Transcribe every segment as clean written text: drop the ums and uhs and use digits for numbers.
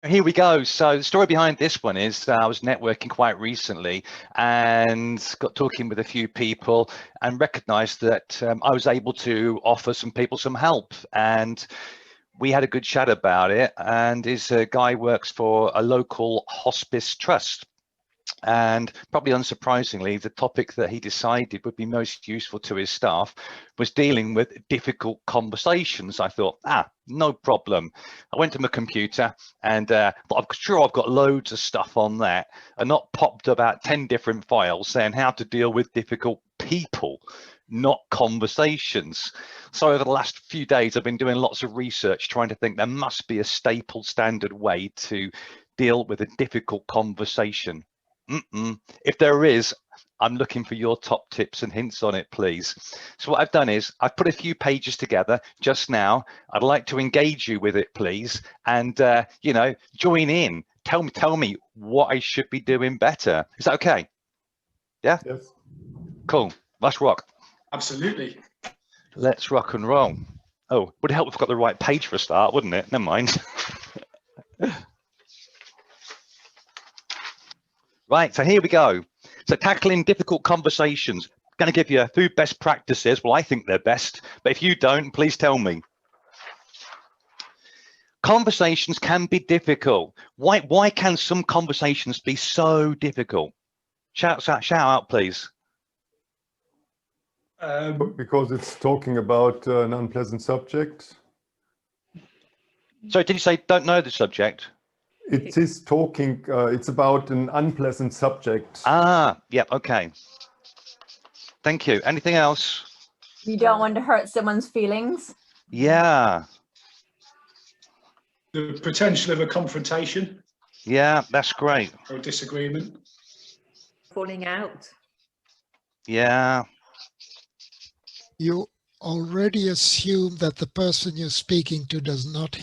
Here we go. So the story behind this one is I was networking quite recently and got talking with a few people and recognized that I was able to offer some people some help, and we had a good chat about it. And this guy works for a local hospice trust. And probably unsurprisingly, the topic that he decided would be most useful to his staff was dealing with difficult conversations. I thought, no problem. I went to my computer and I'm sure I've got loads of stuff on that, and not popped about 10 different files saying how to deal with difficult people, not conversations. So over the last few days, I've been doing lots of research, trying to think there must be a staple standard way to deal with a difficult conversation. If there is, I'm looking for your top tips and hints on it, please. So what I've done is I've put a few pages together just now. I'd like to engage you with it, please, and join in. Tell me what I should be doing better. Is that okay? Yeah. Yes. Cool. Let's rock. Absolutely. Let's rock and roll. Oh, would help if I've got the right page for a start, wouldn't it? Never mind. Right, so here we go. So tackling difficult conversations. I'm going to give you a few best practices. Well, I think they're best, but if you don't, please tell me. Conversations can be difficult. Why can some conversations be so difficult? Shout out, please. Because it's talking about an unpleasant subject. So did you say don't know the subject? It is talking, it's about an unpleasant subject. Yeah, okay. Thank you. Anything else? You don't want to hurt someone's feelings. Yeah. The potential of a confrontation. Yeah, that's great. Or a disagreement. Falling out. Yeah. You already assume that the person you're speaking to does not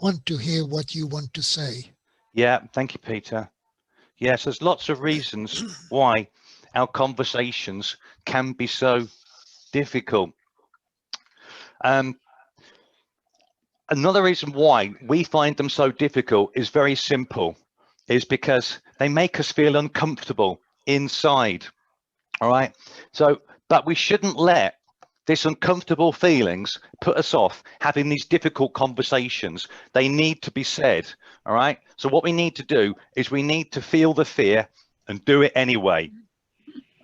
want to hear what you want to say. Yeah, thank you, Peter. Yes, there's lots of reasons why our conversations can be so difficult. Another reason why we find them so difficult is very simple, is because they make us feel uncomfortable inside. All right. So, but we shouldn't let this uncomfortable feelings put us off having these difficult conversations. They need to be said. All right. So what we need to do is we need to feel the fear and do it anyway.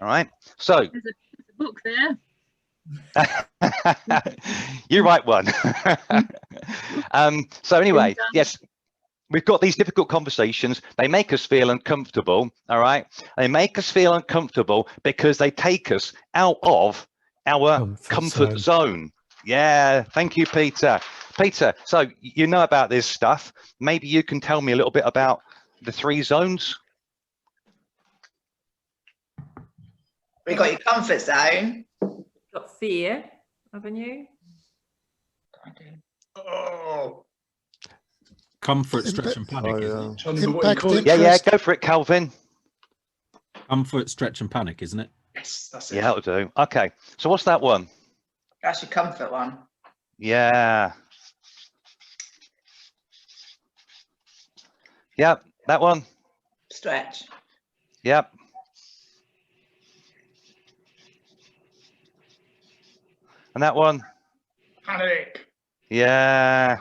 All right. So there's a book there. You write one. So anyway, yes, we've got these difficult conversations. They make us feel uncomfortable. All right. They make us feel uncomfortable because they take us out of our comfort zone. Yeah, thank you, Peter. Peter, so you know about this stuff. Maybe you can tell me a little bit about the 3 zones. We got your comfort zone. Got fear, haven't you? Oh. Comfort, stretch, and panic. Oh, yeah. Yeah, go for it, Calvin. Comfort, stretch, and panic, isn't it? Yes, that's it. Yeah, that'll do. Okay, so what's that one? That's your comfort one. Yeah. Yep, that one. Stretch. Yep. And that one? Panic. Yeah.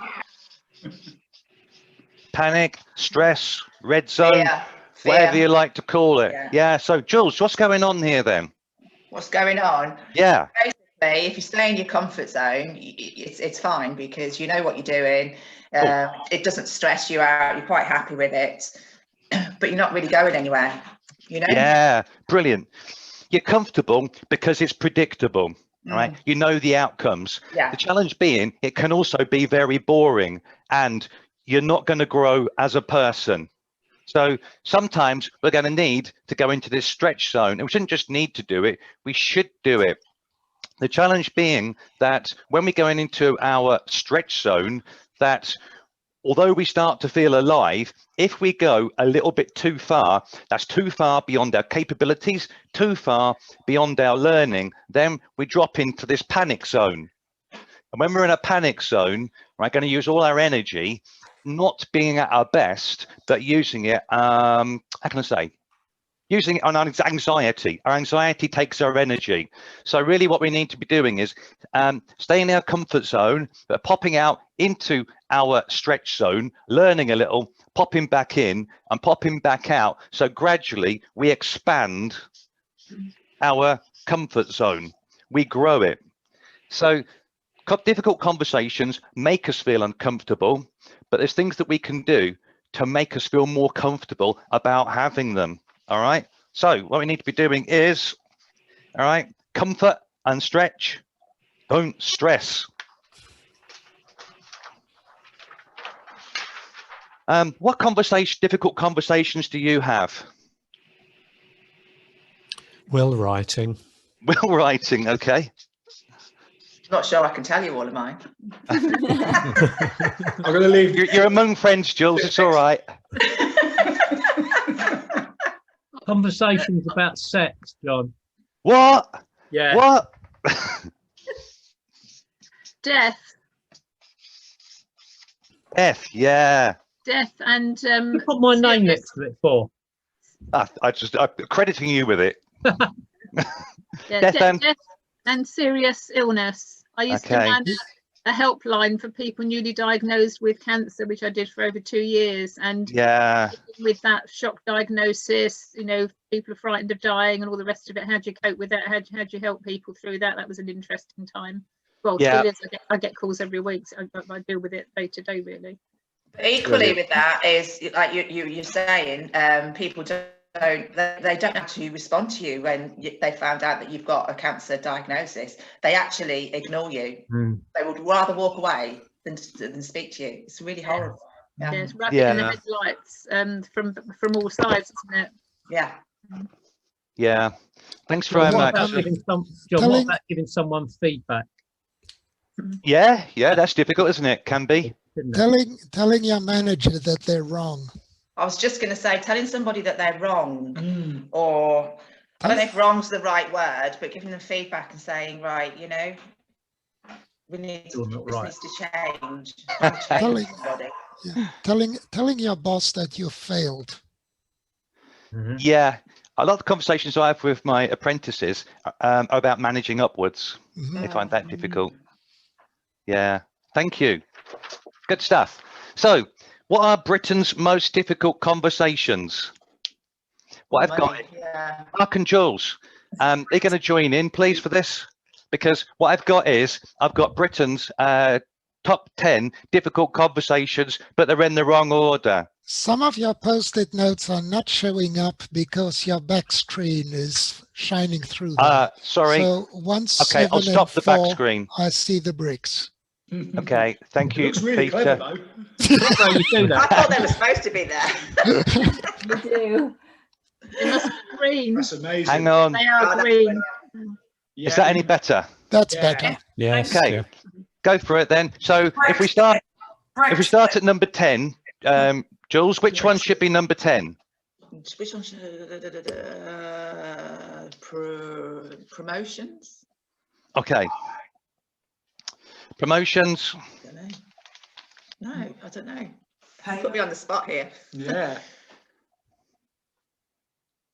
Panic, stress, red zone, Fear. whatever you like to call it. Yeah. So Jules, what's going on here then? What's going on? Yeah. Basically, if you stay in your comfort zone, it's fine because you know what you're doing. It doesn't stress you out. You're quite happy with it, but you're not really going anywhere, you know? Yeah, brilliant. You're comfortable because it's predictable, right? You know the outcomes. Yeah. The challenge being, it can also be very boring and you're not going to grow as a person. So sometimes we're going to need to go into this stretch zone, and we shouldn't just need to do it, we should do it. The challenge being that when we're going into our stretch zone, that although we start to feel alive, if we go a little bit too far, that's too far beyond our capabilities, too far beyond our learning, then we drop into this panic zone. And when we're in a panic zone, we're going to use all our energy not being at our best, but using it, how can I say? Using it on our anxiety. Our anxiety takes our energy. So really what we need to be doing is staying in our comfort zone, but popping out into our stretch zone, learning a little, popping back in and popping back out. So gradually we expand our comfort zone. We grow it. So difficult conversations make us feel uncomfortable, but there's things that we can do to make us feel more comfortable about having them. All right. So what we need to be doing is, all right, comfort and stretch. Don't stress. What difficult conversations do you have? Will writing. Will writing. Okay. Not sure I can tell you all of mine. I'm going to leave. You're among friends, Jules. It's all right. Conversations about sex, John. What? Yeah. What? Death. Death. Yeah. Death and You put my name next to it for. I'm crediting you with it. yeah, Death death and serious illness. I used to manage a helpline for people newly diagnosed with cancer, which I did for over 2 years. And yeah, with that shock diagnosis, you know, people are frightened of dying and all the rest of it. How do you cope with that? How do you help people through that? That was an interesting time. Well, yeah. I get calls every week, so I deal with it day to day, really. But equally with that is, like you're saying, people they don't actually respond to you when they found out that you've got a cancer diagnosis. They actually ignore you. They would rather walk away than speak to you. It's really horrible. Yeah, it's rabbit in the headlights from all sides, isn't it? Yeah. Yeah. Thanks very much. What about giving someone feedback? Yeah, that's difficult, isn't it? Can be. Telling your manager that they're wrong. I was just going to say, telling somebody that they're wrong, or I don't know if wrong's the right word, but giving them feedback and saying, right, you know, this needs to change. Telling your boss that you failed. Yeah, a lot of the conversations I have with my apprentices are about managing upwards. They find that difficult. Yeah, thank you. Good stuff. So, what are Britain's most difficult conversations? What I've got, Mark and Jules, they're going to join in, please, for this, because what I've got is I've got Britain's top 10 difficult conversations, but they're in the wrong order. Some of your post-it notes are not showing up because your back screen is shining through them. Sorry. So once okay, I'll stop the back screen. I see the bricks. Okay, thank you, really Peter. clever, though. You do that. I thought they were supposed to be there. You do. They must be green. That's amazing. Hang on. They are green. Yeah. Is that any better? That's better. Yes. Okay, Yeah. Go for it then. So if we start at number 10, Jules, which one should be number 10? Which one should promotions? Okay. Promotions. I don't know. No, I don't know. Put me on the spot here. Yeah.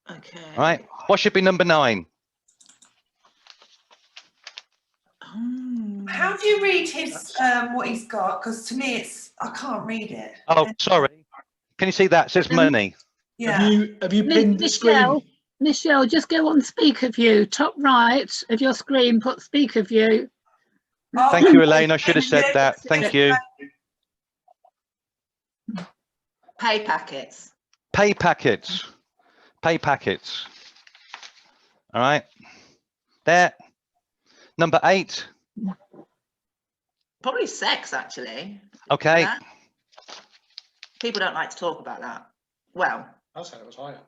Okay. All right. What should be number 9? How do you read his what he's got? Because to me, I can't read it. Oh, sorry. Can you see that? It says money. Yeah. Have you pinned the screen? Michelle, just go on speaker view, top right of your screen. Put speaker view. Oh, Thank you, Elaine. I should have said that. Thank you. Pay packets. Pay packets. Pay packets. All right. There. Number 8. Probably sex, actually. Okay. Yeah. People don't like to talk about that. Well, I'll say it was higher.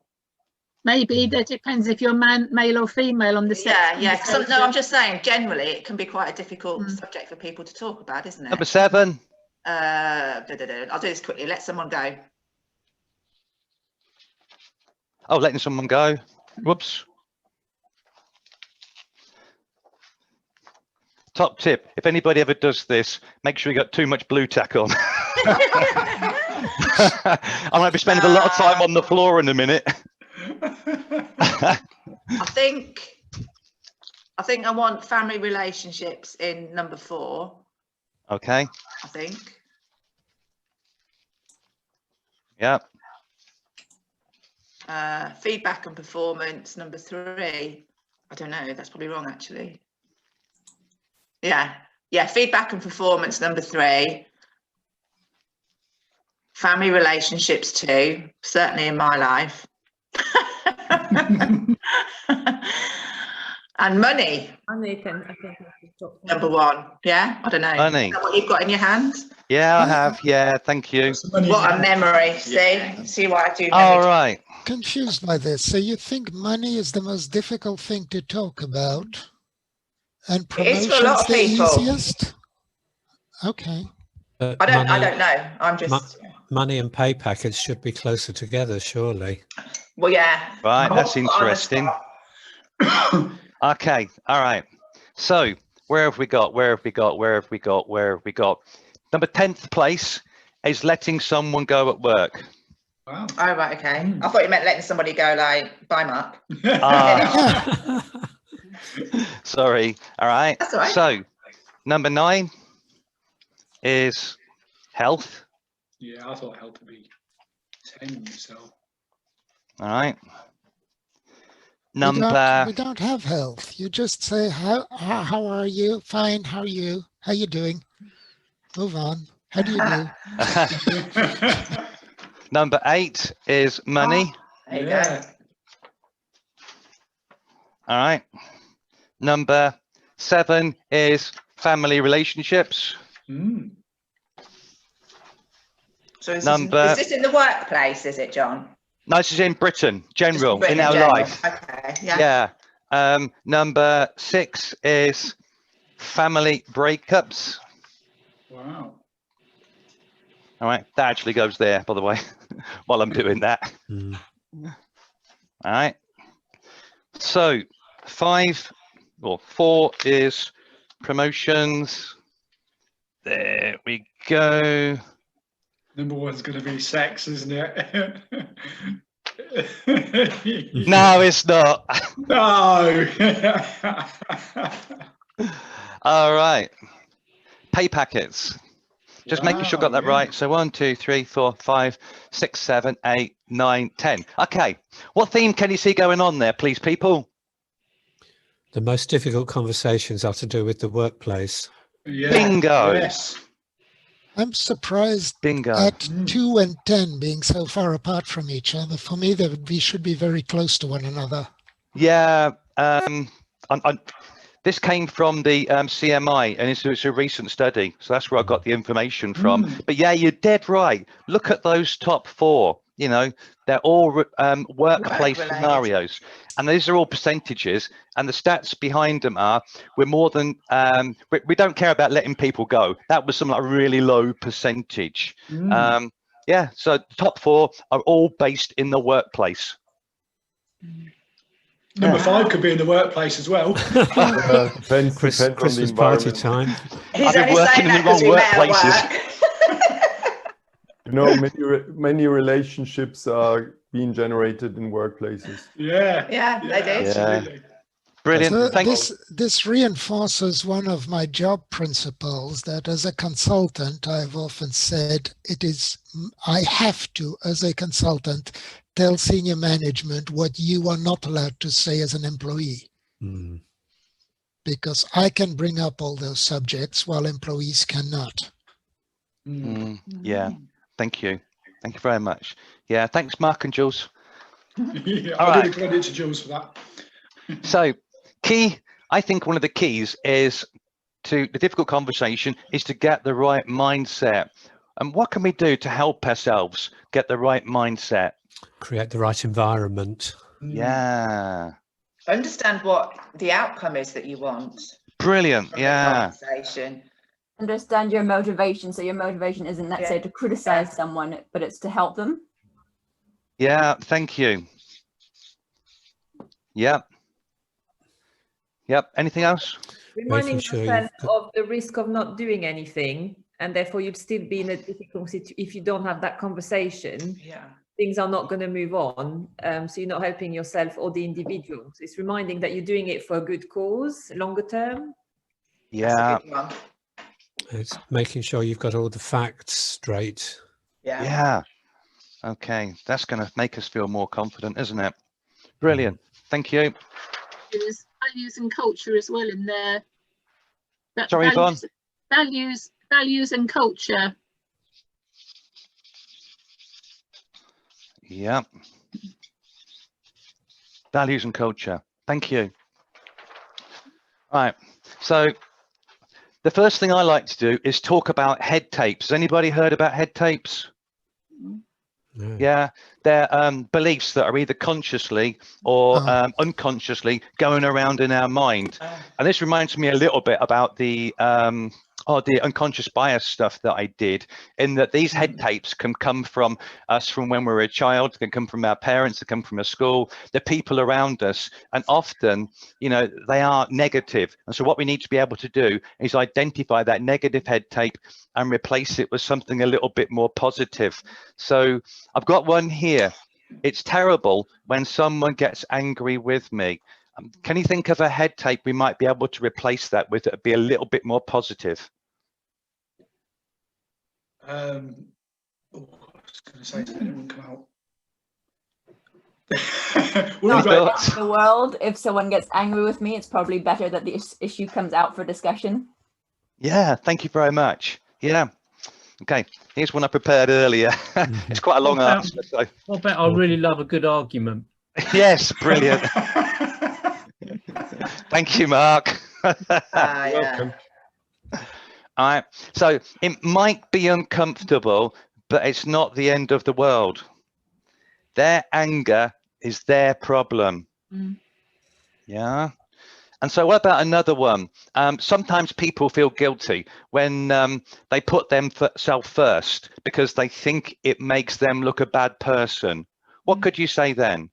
Maybe that depends if you're male or female on the sex. yeah. No, I'm just saying. Generally, it can be quite a difficult subject for people to talk about, isn't it? Number 7. I'll do this quickly. Let someone go. Oh, letting someone go. Whoops. top tip. If anybody ever does this, make sure you got too much blue tack on. I might be spending a lot of time on the floor in a minute. I think I want family relationships in number 4. Okay. I think. Yeah. Feedback and performance, number 3. I don't know, that's probably wrong actually. Yeah, feedback and performance, number 3. Family relationships 2, certainly in my life. And money. Money can, I think, number 1. Yeah, I don't know. Money. Is that what you've got in your hand? Yeah, I have. Yeah, thank you. What a memory. See what I do. All right. Confused by this. So you think money is the most difficult thing to talk about, and It is for a promotion's lot of the people. easiest? Okay. I don't know. I'm just. Money and pay packets should be closer together, surely. Well, yeah. Right, that's interesting. Okay, all right. So where have we got? Number 10th place is letting someone go at work. Wow. Oh, right, okay. I thought you meant letting somebody go, like, bye, Mark. Sorry. All right. That's all right. So number 9 is health. Yeah, I thought health would be 10 myself. All right. We Number. don't have health. You just say, how are you? Fine. How are you? How you doing? Move on. How do you do? Number 8 is money. There you go. All right. Number 7 is family relationships. So is this in the workplace, is it, John? No, this is in Britain, general, Britain in our general. life. Okay, yeah. Yeah. Number 6 is family breakups. Wow. All right, that actually goes there, by the way, while I'm doing that. All right. So 4 is promotions. There we go. Number 1's going to be sex, isn't it? No, it's not. No. All right. Pay packets. Just making sure I got that right. So 1, 2, 3, 4, 5, 6, 7, 8, 9, 10. Okay. What theme can you see going on there, please, people? The most difficult conversations are to do with the workplace. Yeah. Bingo. Yes. I'm surprised Bingo. at 2 and 10 being so far apart from each other. For me, we should be very close to one another. Yeah. This came from the CMI, and it's a recent study. So that's where I got the information from. But yeah, you're dead right. Look at those top 4. You know, they're all workplace scenarios. And these are all percentages. And the stats behind them are, we're more than, we don't care about letting people go. That was some like really low percentage. Yeah, so the top 4 are all based in the workplace. Number 5 could be in the workplace as well. Depends on the Christmas party environment. time. He's I've been only working saying in the that wrong 'cause we met at workplaces. work. You know, many relationships are being generated in workplaces. Yeah. Yeah, they do. Absolutely. Brilliant. So Thanks. this reinforces one of my job principles that as a consultant, I've often said I have to, as a consultant, tell senior management what you are not allowed to say as an employee. Because I can bring up all those subjects while employees cannot. Yeah, thank you. Thank you very much. Yeah, thanks, Mark and Jules. Yeah, All I'll right. give the credit to Jules for that. So I think one of the keys is to the difficult conversation is to get the right mindset. And what can we do to help ourselves get the right mindset? Create the right environment. Yeah. Understand what the outcome is that you want. Brilliant. From Yeah. the conversation. Understand your motivation. So your motivation isn't, let's say, to criticize someone, but it's to help them. Yeah. Thank you. Yep. Yep. Anything else? Reminding Making sure yourself you've got- of the risk of not doing anything, and therefore you'd still be in a difficult situation if you don't have that conversation. Yeah. Things are not going to move on, so you're not helping yourself or the individual. So it's reminding that you're doing it for a good cause, longer term. Yeah. That's a good one. It's making sure you've got all the facts straight. Yeah. Yeah. Okay, that's going to make us feel more confident, isn't it? Brilliant. Thank you. There's values and culture as well in there. That Sorry, Yvonne. values and culture. Yeah. Values and culture. Thank you. Right. So the first thing I like to do is talk about head tapes. Has anybody heard about head tapes? No. Yeah, they're beliefs that are either consciously or unconsciously going around in our mind. And this reminds me a little bit about the unconscious bias stuff that I did, in that these head tapes can come from us from when we were a child, they can come from our parents, they come from a school, the people around us, and often, you know, they are negative. And so what we need to be able to do is identify that negative head tape and replace it with something a little bit more positive. So I've got one here. It's terrible when someone gets angry with me. Can you think of a head tape we might be able to replace that with that would be a little bit more positive? I was going to say something that wouldn't come out. Not the world. If someone gets angry with me, it's probably better that the issue comes out for discussion. Yeah, thank you very much. Yeah. Okay, here's one I prepared earlier. It's quite a long answer. So. I bet I really love a good argument. Yes, brilliant. Thank you, Mark. Welcome. All right, so it might be uncomfortable, but it's not the end of the world. Their anger is their problem. Yeah. And so what about another one? Sometimes people feel guilty when they put themselves first because they think it makes them look a bad person. What could you say then?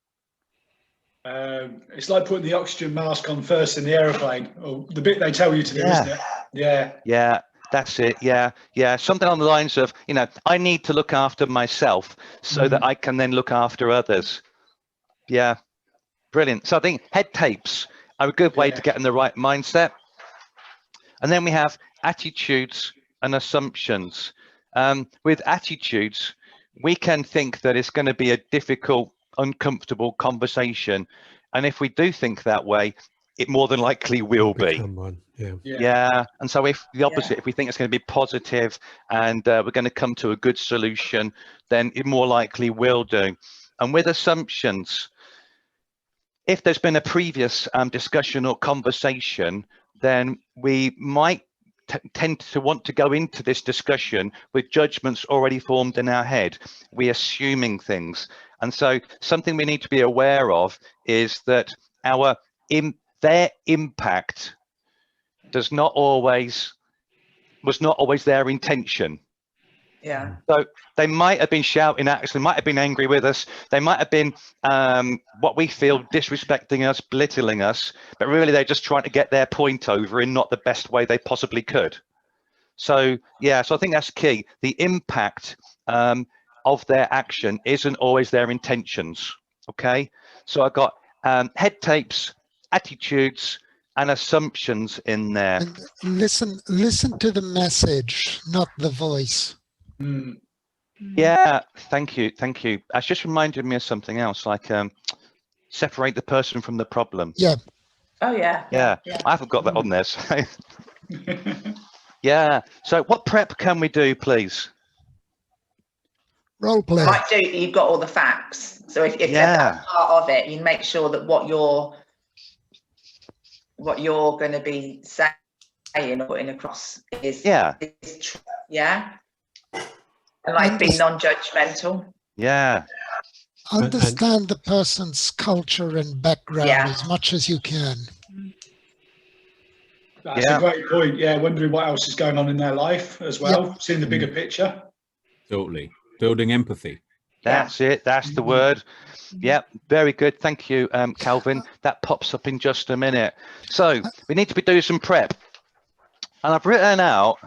It's like putting the oxygen mask on first in the aeroplane, or the bit they tell you to do, isn't it? Yeah. Yeah, that's it. Yeah, yeah. Something on the lines of, you know, I need to look after myself so that I can then look after others. Yeah, brilliant. So I think head tapes are a good way to get in the right mindset. And then we have attitudes and assumptions. With attitudes, we can think that it's going to be a difficult, uncomfortable conversation. And if we do think that way, it more than likely will be. One. Yeah. Yeah. And so if the opposite, if we think it's going to be positive and we're going to come to a good solution, then it more likely will do. And with assumptions, if there's been a previous discussion or conversation, then we might tend to want to go into this discussion with judgments already formed in our head. We're assuming things. And so something we need to be aware of is that their impact was not always their intention. Yeah. So they might have been shouting at us, they might have been angry with us, they might have been what we feel disrespecting us, belittling us, but really they're just trying to get their point over in not the best way they possibly could. So yeah, so I think that's key. The impact of their action isn't always their intentions. Okay, so I've got head tapes, attitudes, and assumptions in there. And listen to the message, not the voice. Yeah, thank you. That's just reminded me of something else, like separate the person from the problem. Yeah. Oh yeah. Yeah. I haven't got that on there. So. Yeah. So what prep can we do, please? Role play. Might do. You've got all the facts. So if that's part of it, you make sure that what you're going to be saying or putting across is true. Yeah. And like being non-judgmental. Yeah. Understand the person's culture and background as much as you can. That's a great point. Yeah, wondering what else is going on in their life as well, seeing the bigger picture. Totally. Building empathy. That's it. That's the word. Yeah, very good. Thank you, Calvin. That pops up in just a minute. So we need to be doing some prep. And I've written out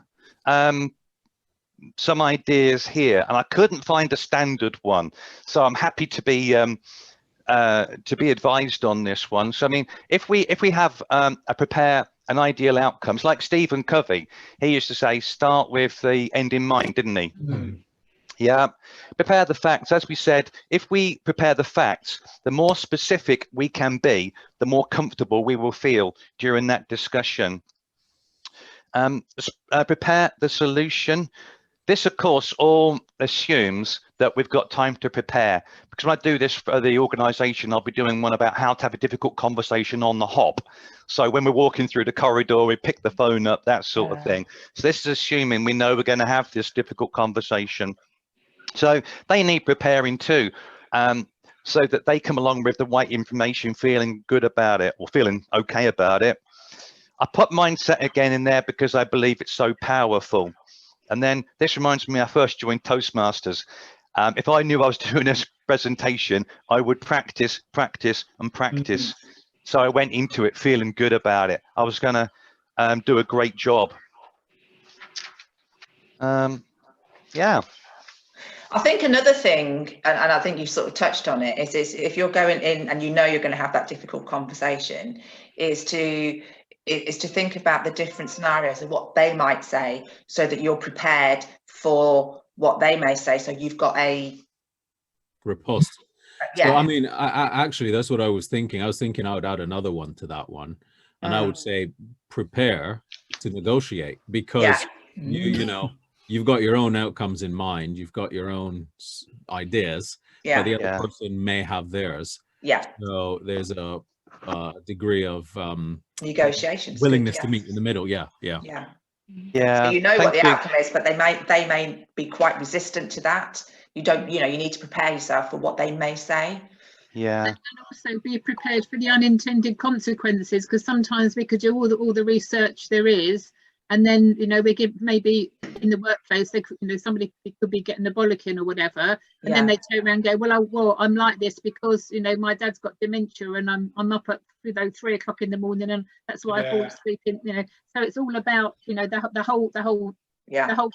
some ideas here, and I couldn't find a standard one. So I'm happy to be advised on this one. So I mean, if we have prepare an ideal outcomes, like Stephen Covey, he used to say, start with the end in mind, didn't he? Yeah, prepare the facts. As we said, if we prepare the facts, the more specific we can be, the more comfortable we will feel during that discussion. Prepare the solution. This, of course, all assumes that we've got time to prepare, because when I do this for the organization, I'll be doing one about how to have a difficult conversation on the hop. So when we're walking through the corridor, we pick the phone up, that sort of thing. So this is assuming we know we're going to have this difficult conversation. So they need preparing too, so that they come along with the right information, feeling good about it or feeling okay about it. I put mindset again in there because I believe it's so powerful. And then this reminds me, I first joined Toastmasters. If I knew I was doing this presentation, I would practice, practice, and practice. So I went into it feeling good about it. I was going to do a great job. Yeah. I think another thing, and I think you sort of touched on it, is if you're going in and you know you're going to have that difficult conversation, is to think about the different scenarios and what they might say, so that you're prepared for what they may say. So you've got a riposte. Yeah. So I mean, I actually, that's what I was thinking. I was thinking I would add another one to that one, and I would say prepare to negotiate, because you know, you've got your own outcomes in mind, you've got your own ideas, but the other person may have theirs. So there's a degree of negotiations, willingness to meet in the middle. So you know what the outcome is, but they may be quite resistant to that. You need to prepare yourself for what they may say. And also be prepared for the unintended consequences, because sometimes we could do all the research there is, and then we give, maybe in the workplace they could, somebody could be getting a bollocking or whatever, and then they turn around and go, well, I'm like this because my dad's got dementia and I'm up at 3 o'clock in the morning, and that's why I fall asleep in, so it's all about the whole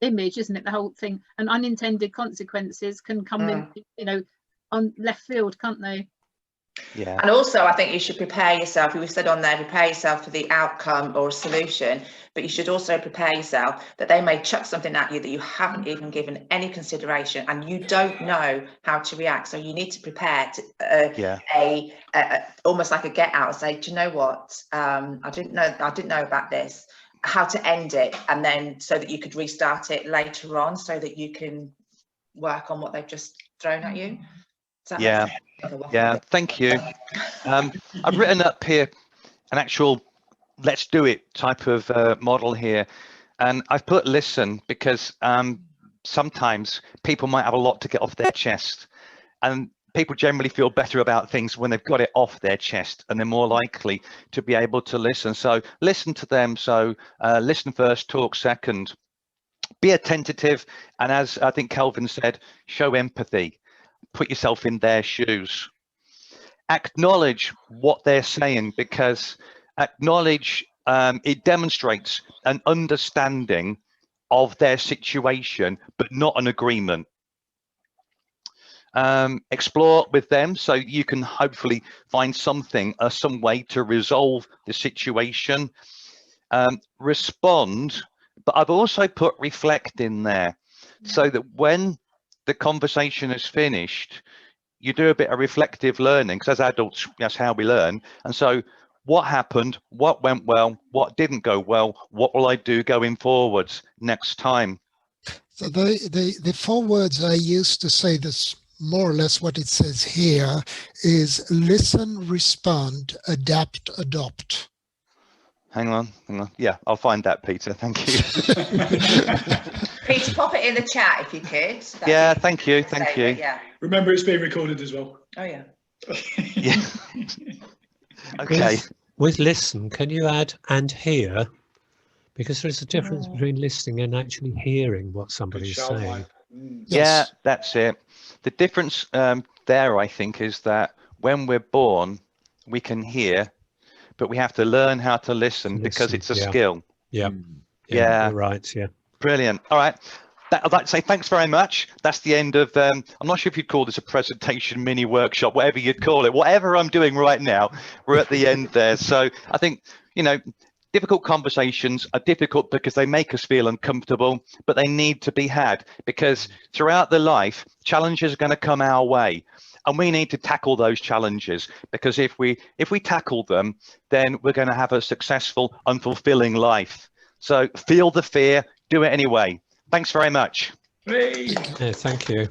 image, isn't it? The whole thing. And unintended consequences can come in on left field, can't they? And also, I think you should prepare yourself. We said on there, prepare yourself for the outcome or a solution, but you should also prepare yourself that they may chuck something at you that you haven't even given any consideration, and you don't know how to react. So you need to prepare to almost like a get out and say, do you know what? I didn't know about this. How to end it, and then so that you could restart it later on, so that you can work on what they've just thrown at you. Thank you. I've written up here an actual let's do it type of model here, and I've put listen because sometimes people might have a lot to get off their chest, and people generally feel better about things when they've got it off their chest, and they're more likely to be able to listen. So listen to them. So listen first, talk second. Be attentive, and as I think Kelvin said, show empathy. Put yourself in their shoes. Acknowledge what they're saying, because it demonstrates an understanding of their situation, but not an agreement. Explore with them so you can hopefully find something, some way to resolve the situation. Respond, but I've also put reflect in there, so that when the conversation is finished, you do a bit of reflective learning, because as adults, that's how we learn. And so what happened, what went well, what didn't go well, what will I do going forwards next time? So the 4 words I use to say this, more or less what it says here, is listen, respond, adapt, adopt. Hang on. Yeah, I'll find that, Peter. Thank you. Peter, pop it in the chat if you could. Thank you. Remember, it's being recorded as well. Oh, yeah. Okay. With listen, can you add and hear? Because there's a difference between listening and actually hearing what somebody's saying. Yeah, that's it. the difference there, I think, is that when we're born, we can hear, but we have to learn how to listen because it's a skill. Yeah. Yeah. You're right. Yeah. Brilliant. All right. I'd like to say thanks very much. That's the end of, I'm not sure if you'd call this a presentation, mini workshop, whatever you'd call it. Whatever I'm doing right now, we're at the end there. So I think, you know, difficult conversations are difficult because they make us feel uncomfortable, but they need to be had because throughout the life, challenges are going to come our way. And we need to tackle those challenges because if we tackle them, then we're going to have a successful and fulfilling life. So feel the fear, do it anyway. Thanks very much. Yeah, thank you.